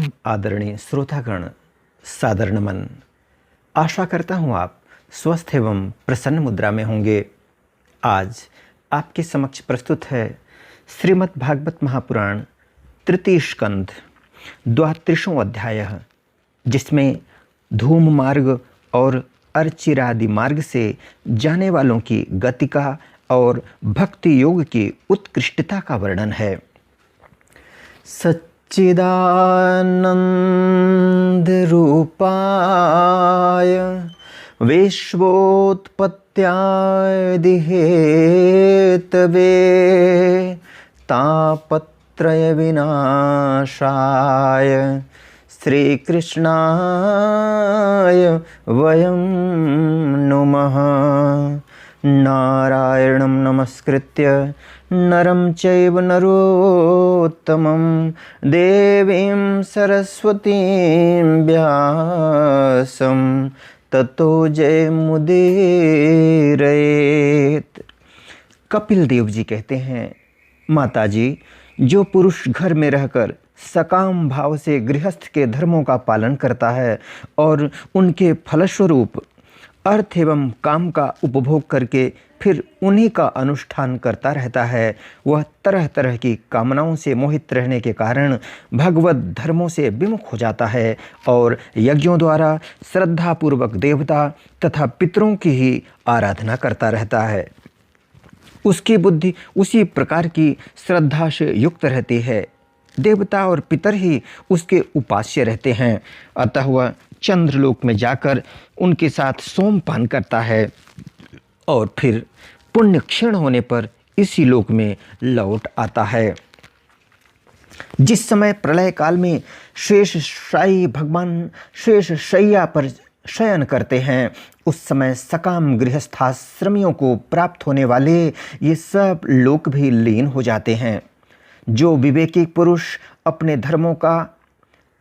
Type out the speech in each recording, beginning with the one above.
तमाम आदरणीय श्रोतागण सादर नमन। आशा करता हूँ आप स्वस्थ एवं प्रसन्न मुद्रा में होंगे। आज आपके समक्ष प्रस्तुत है श्रीमद् भागवत महापुराण तृतीय स्कंध 32वां अध्याय, जिसमें धूम मार्ग और अर्चिरादि मार्ग से जाने वालों की गतिका और भक्ति योग की उत्कृष्टता का वर्णन है। सच्चिदानंद रूपाय विश्वोत्पत्त्यादि हेतवे तापत्रय विनाशाय श्रीकृष्णाय वयं नुमः। नारायणं नमस्कृत्य नरं चैव नरोत्तमं देवीं सरस्वतीं व्यासं ततो जयमुदीरयेत्। कपिल देव जी कहते हैं, माताजी, जो पुरुष घर में रहकर सकाम भाव से गृहस्थ के धर्मों का पालन करता है और उनके फलस्वरूप अर्थ एवं काम का उपभोग करके फिर उन्हीं का अनुष्ठान करता रहता है, वह तरह तरह की कामनाओं से मोहित रहने के कारण भगवत धर्मों से विमुख हो जाता है और यज्ञों द्वारा श्रद्धापूर्वक देवता तथा पितरों की ही आराधना करता रहता है। उसकी बुद्धि उसी प्रकार की श्रद्धा से युक्त रहती है। देवता और पितर ही उसके उपास्य रहते हैं, अतः वह चंद्रलोक में जाकर उनके साथ सोमपान करता है और फिर पुण्य क्षीण होने पर इसी लोक में लौट आता है। जिस समय प्रलय काल में शेषशायी भगवान शेष शैया पर शयन करते हैं, उस समय सकाम गृहस्थाश्रमियों को प्राप्त होने वाले ये सब लोक भी लीन हो जाते हैं। जो विवेकी पुरुष अपने धर्मों का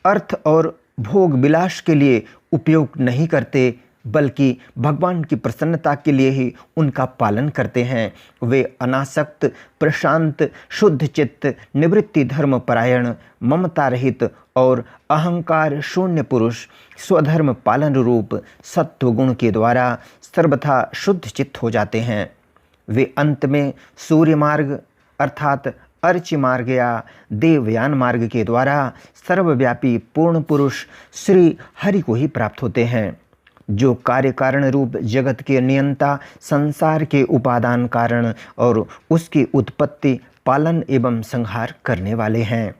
अर्थ और भोग विलास के लिए उपयोग नहीं करते, बल्कि भगवान की प्रसन्नता के लिए ही उनका पालन करते हैं, वे अनासक्त, प्रशांत, शुद्ध चित्त, निवृत्ति धर्म परायण, ममता रहित और अहंकार शून्य पुरुष स्वधर्म पालन रूप सत्व गुण के द्वारा सर्वथा शुद्ध चित्त हो जाते हैं। वे अंत में सूर्य मार्ग अर्थात अर्चि मार्ग या देवयान मार्ग के द्वारा सर्वव्यापी पूर्ण पुरुष श्री हरि को ही प्राप्त होते हैं, जो कार्य कारण रूप जगत के नियंता, संसार के उपादान कारण और उसकी उत्पत्ति, पालन एवं संहार करने वाले हैं।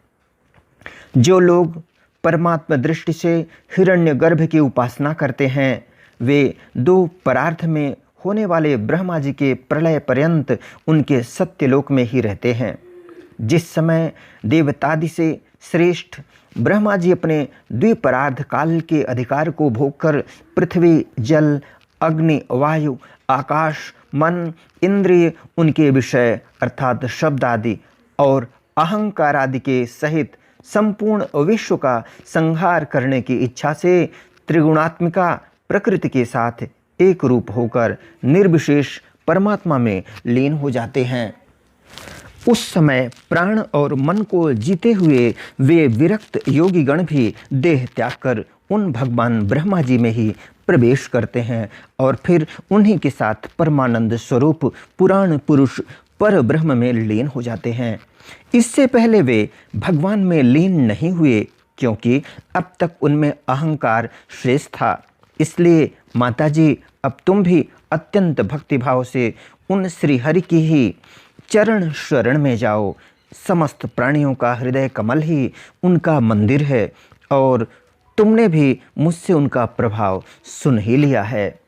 जो लोग परमात्मा दृष्टि से हिरण्यगर्भ की उपासना करते हैं, वे दो परार्थ में होने वाले ब्रह्मा जी के प्रलय पर्यंत उनके सत्यलोक में ही रहते हैं। जिस समय देवतादि से श्रेष्ठ ब्रह्मा जी अपने द्विपरार्ध काल के अधिकार को भोग कर पृथ्वी, जल, अग्नि, वायु, आकाश, मन, इंद्रिय, उनके विषय अर्थात शब्द आदि और अहंकार आदि के सहित संपूर्ण विश्व का संहार करने की इच्छा से त्रिगुणात्मिका प्रकृति के साथ एक रूप होकर निर्विशेष परमात्मा में लीन हो जाते हैं। उस समय प्राण और मन को जीते हुए वे विरक्त योगी गण भी देह त्याग कर उन भगवान ब्रह्मा जी में ही प्रवेश करते हैं और फिर उन्हीं के साथ परमानंद स्वरूप पुराण पुरुष पर ब्रह्म में लीन हो जाते हैं। इससे पहले वे भगवान में लीन नहीं हुए, क्योंकि अब तक उनमें अहंकार शेष था। इसलिए माताजी, अब तुम भी अत्यंत भक्तिभाव से उन श्री हरि की ही चरण शरण में जाओ। समस्त प्राणियों का हृदय कमल ही उनका मंदिर है और तुमने भी मुझसे उनका प्रभाव सुन ही लिया है।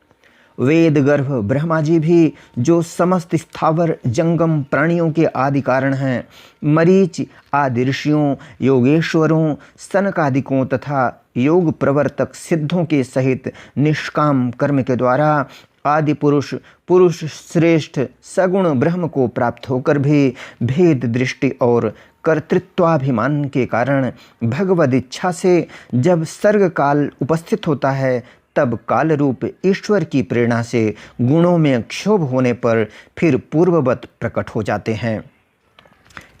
वेद गर्भ ब्रह्मा जी भी, जो समस्त स्थावर जंगम प्राणियों के आदि कारण हैं, मरीच आदि ऋषियों, योगेश्वरों, सनकादिकों तथा योग प्रवर्तक सिद्धों के सहित निष्काम कर्म के द्वारा आदि पुरुष पुरुष श्रेष्ठ सगुण ब्रह्म को प्राप्त होकर भी भेद दृष्टि और कर्तृत्वाभिमान के कारण भगवद इच्छा से जब सर्ग काल उपस्थित होता है, तब काल रूप ईश्वर की प्रेरणा से गुणों में क्षोभ होने पर फिर पूर्ववत प्रकट हो जाते हैं।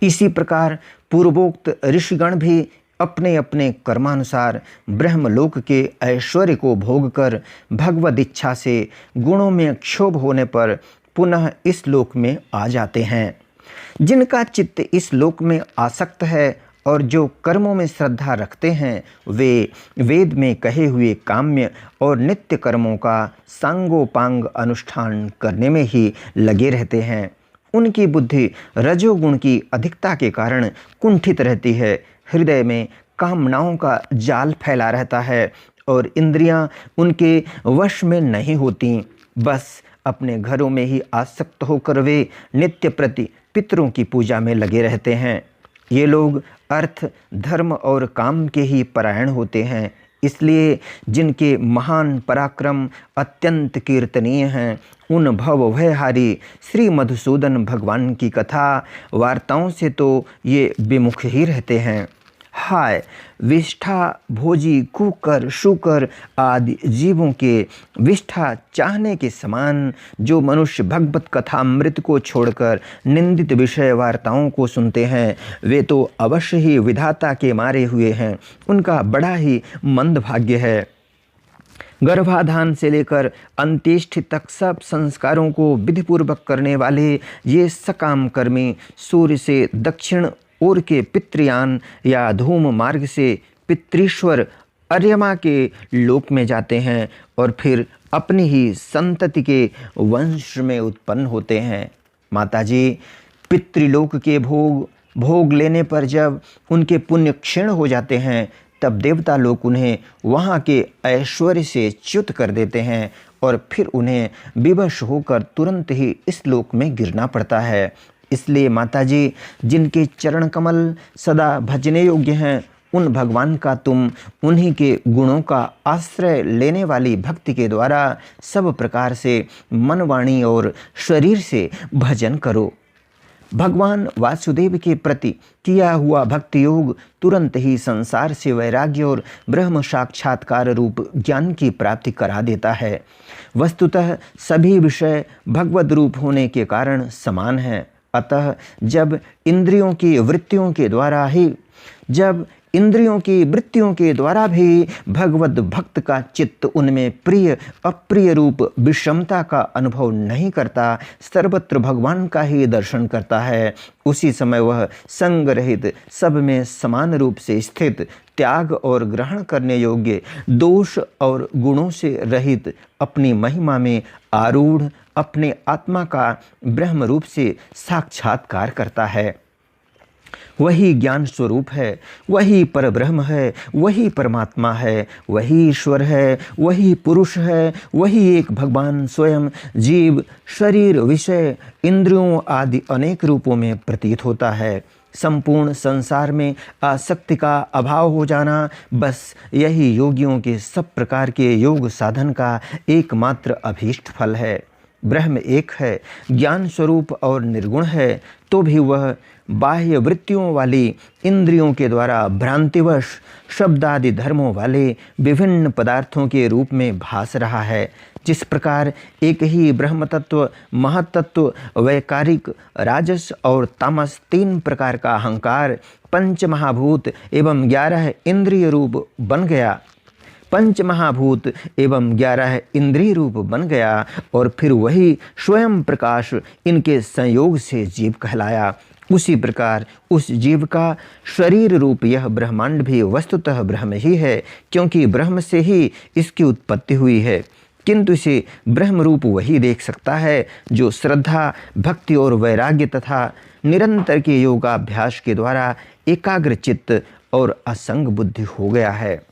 इसी प्रकार पूर्वोक्त ऋषिगण भी अपने अपने कर्मानुसार ब्रह्मलोक के ऐश्वर्य को भोग कर भगवद इच्छा से गुणों में क्षोभ होने पर पुनः इस लोक में आ जाते हैं। जिनका चित्त इस लोक में आसक्त है और जो कर्मों में श्रद्धा रखते हैं, वे वेद में कहे हुए काम्य और नित्य कर्मों का सांगोपांग अनुष्ठान करने में ही लगे रहते हैं। उनकी बुद्धि रजोगुण की अधिकता के कारण कुंठित रहती है, हृदय में कामनाओं का जाल फैला रहता है और इंद्रियां उनके वश में नहीं होती। बस अपने घरों में ही आसक्त होकर वे नित्य प्रति पितरों की पूजा में लगे रहते हैं। ये लोग अर्थ, धर्म और काम के ही परायण होते हैं। इसलिए जिनके महान पराक्रम अत्यंत कीर्तनीय हैं, उन भव भयहारी श्री मधुसूदन भगवान की कथा वार्ताओं से तो ये विमुख ही रहते हैं। हाय विष्ठा भोजी कुकर शुकर आदि जीवों के विष्ठा चाहने के समान जो मनुष्य भगवत कथामृत को छोड़कर निंदित विषय वार्ताओं को सुनते हैं, वे तो अवश्य ही विधाता के मारे हुए हैं। उनका बड़ा ही मंद भाग्य है। गर्भाधान से लेकर अंत्येष्टि तक सब संस्कारों को विधिपूर्वक करने वाले ये सकाम कर्मी सूर्य से दक्षिण ओर के पितृयान या धूम मार्ग से पितृश्वर अर्यमा के लोक में जाते हैं और फिर अपनी ही संतति के वंश में उत्पन्न होते हैं। माताजी, पितृलोक के भोग लेने पर जब उनके पुण्य क्षीण हो जाते हैं, तब देवता लोग उन्हें वहाँ के ऐश्वर्य से च्युत कर देते हैं और फिर उन्हें विवश होकर तुरंत ही इस लोक में गिरना पड़ता है। इसलिए माताजी, जिनके चरण कमल सदा भजने योग्य हैं, उन भगवान का तुम उन्हीं के गुणों का आश्रय लेने वाली भक्ति के द्वारा सब प्रकार से मन, वाणी और शरीर से भजन करो। भगवान वासुदेव के प्रति किया हुआ भक्ति योग तुरंत ही संसार से वैराग्य और ब्रह्म साक्षात्कार रूप ज्ञान की प्राप्ति करा देता है। वस्तुतः सभी विषय भगवद रूप होने के कारण समान हैं। अतः जब इंद्रियों की वृत्तियों के द्वारा भी भगवत भक्त का चित्त उनमें प्रिय अप्रिय रूप विषमता का अनुभव नहीं करता, सर्वत्र भगवान का ही दर्शन करता है, उसी समय वह संग रहित, सब में समान रूप से स्थित, त्याग और ग्रहण करने योग्य, दोष और गुणों से रहित, अपनी महिमा में आरूढ़ अपने आत्मा का ब्रह्म रूप से साक्षात्कार करता है। वही ज्ञान स्वरूप है, वही परब्रह्म है, वही परमात्मा है, वही ईश्वर है, वही पुरुष है, वही एक भगवान स्वयं जीव, शरीर, विषय, इंद्रियों आदि अनेक रूपों में प्रतीत होता है। संपूर्ण संसार में आसक्ति का अभाव हो जाना, बस यही योगियों के सब प्रकार के योग साधन का एकमात्र अभीष्ट फल है। ब्रह्म एक है, ज्ञान स्वरूप और निर्गुण है, तो भी वह बाह्य वृत्तियों वाली इंद्रियों के द्वारा भ्रांतिवश शब्दादि धर्मों वाले विभिन्न पदार्थों के रूप में भास रहा है। जिस प्रकार एक ही ब्रह्म तत्व, महतत्व, वैकारिक, राजस और तामस तीन प्रकार का अहंकार पंच महाभूत एवं 11 इंद्रिय रूप बन गया, और फिर वही स्वयं प्रकाश इनके संयोग से जीव कहलाया, उसी प्रकार उस जीव का शरीर रूप यह ब्रह्मांड भी वस्तुतः ब्रह्म ही है, क्योंकि ब्रह्म से ही इसकी उत्पत्ति हुई है। किंतु इसे ब्रह्म रूप वही देख सकता है जो श्रद्धा, भक्ति और वैराग्य तथा निरंतर के योगाभ्यास के द्वारा एकाग्र चित्त और असंग बुद्धि हो गया है।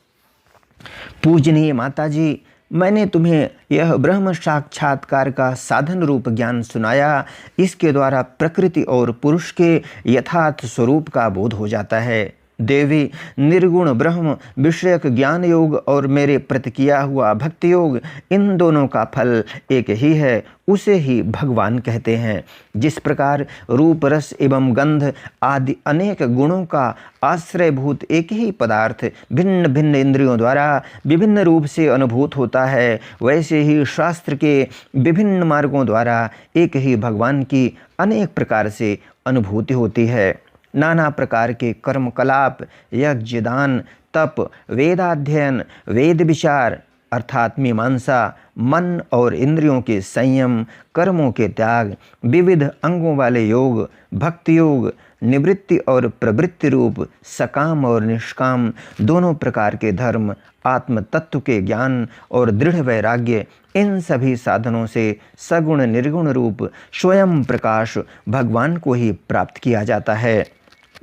पूजनीय माताजी, मैंने तुम्हें यह ब्रह्म साक्षात्कार का साधन रूप ज्ञान सुनाया। इसके द्वारा प्रकृति और पुरुष के यथार्थ स्वरूप का बोध हो जाता है। देवी, निर्गुण ब्रह्म विषयक ज्ञान योग और मेरे प्रति किया हुआ भक्ति योग, इन दोनों का फल एक ही है, उसे ही भगवान कहते हैं। जिस प्रकार रूप, रस एवं गंध आदि अनेक गुणों का आश्रयभूत एक ही पदार्थ भिन्न भिन्न इंद्रियों द्वारा विभिन्न रूप से अनुभूत होता है, वैसे ही शास्त्र के विभिन्न मार्गों द्वारा एक ही भगवान की अनेक प्रकार से अनुभूति होती है। नाना प्रकार के कर्मकलाप, यज्ञ, दान, तप, वेदाध्ययन, वेद विचार अर्थात मीमांसा, मन और इंद्रियों के संयम, कर्मों के त्याग, विविध अंगों वाले योग, भक्ति योग, निवृत्ति और प्रवृत्ति रूप सकाम और निष्काम दोनों प्रकार के धर्म, आत्म तत्व के ज्ञान और दृढ़ वैराग्य, इन सभी साधनों से सगुण निर्गुण रूप स्वयं प्रकाश भगवान को ही प्राप्त किया जाता है।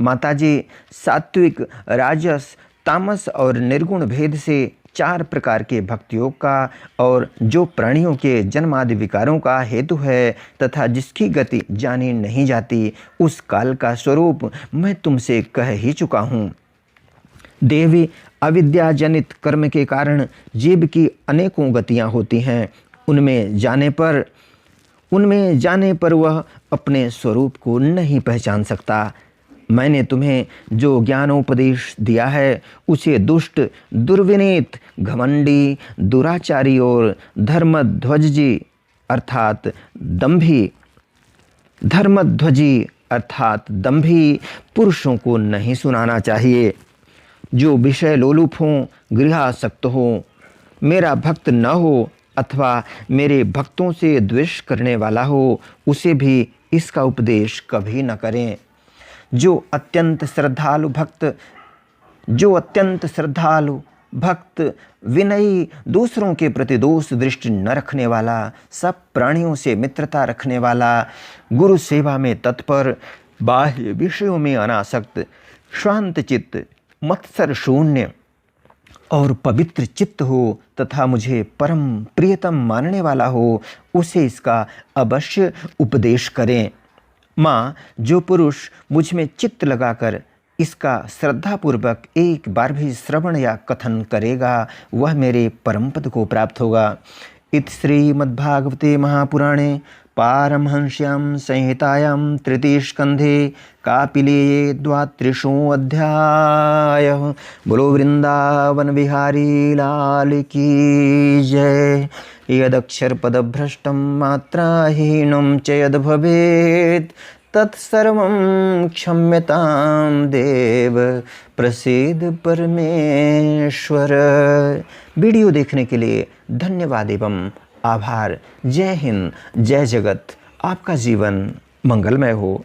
माताजी, सात्विक, राजस, तामस और निर्गुण भेद से 4 प्रकार के भक्ति योग का और जो प्राणियों के जन्मादि विकारों का हेतु है तथा जिसकी गति जानी नहीं जाती, उस काल का स्वरूप मैं तुमसे कह ही चुका हूँ। देवी, अविद्या जनित कर्म के कारण जीव की अनेकों गतियाँ होती हैं। उनमें जाने पर वह अपने स्वरूप को नहीं पहचान सकता। मैंने तुम्हें जो ज्ञानोपदेश दिया है उसे दुष्ट, दुर्विनीत, घमंडी, दुराचारी और धर्मध्वजी अर्थात दंभी पुरुषों को नहीं सुनाना चाहिए। जो विषय लोलुप हों, गृहासक्त हो, मेरा भक्त न हो अथवा मेरे भक्तों से द्वेष करने वाला हो, उसे भी इसका उपदेश कभी न करें। जो अत्यंत श्रद्धालु भक्त, विनयी, दूसरों के प्रति दोष दृष्टि न रखने वाला, सब प्राणियों से मित्रता रखने वाला, गुरु सेवा में तत्पर, बाह्य विषयों में अनासक्त, शांत चित्त, मत्सर शून्य और पवित्र चित्त हो तथा मुझे परम प्रियतम मानने वाला हो, उसे इसका अवश्य उपदेश करें। माँ, जो पुरुष मुझ में चित्त लगाकर इसका श्रद्धापूर्वक एक बार भी श्रवण या कथन करेगा, वह मेरे परम पद को प्राप्त होगा। इत श्रीमद्भागवते महापुराणे पारमहंस्यां संहितायां तृतीय स्कंधे कापिलेये 32वाध्यायः। बोलो वृंदावन बिहारी लाल की जय। यदक्षरपदभ्रष्टं मात्राहीनं च यद् भवेत् तत्सर्वं क्षम्यतां देव, प्रसीद परमेश्वर। वीडियो देखने के लिए धन्यवाद एवं आभार। जय हिंद, जय जगत। आपका जीवन मंगलमय हो।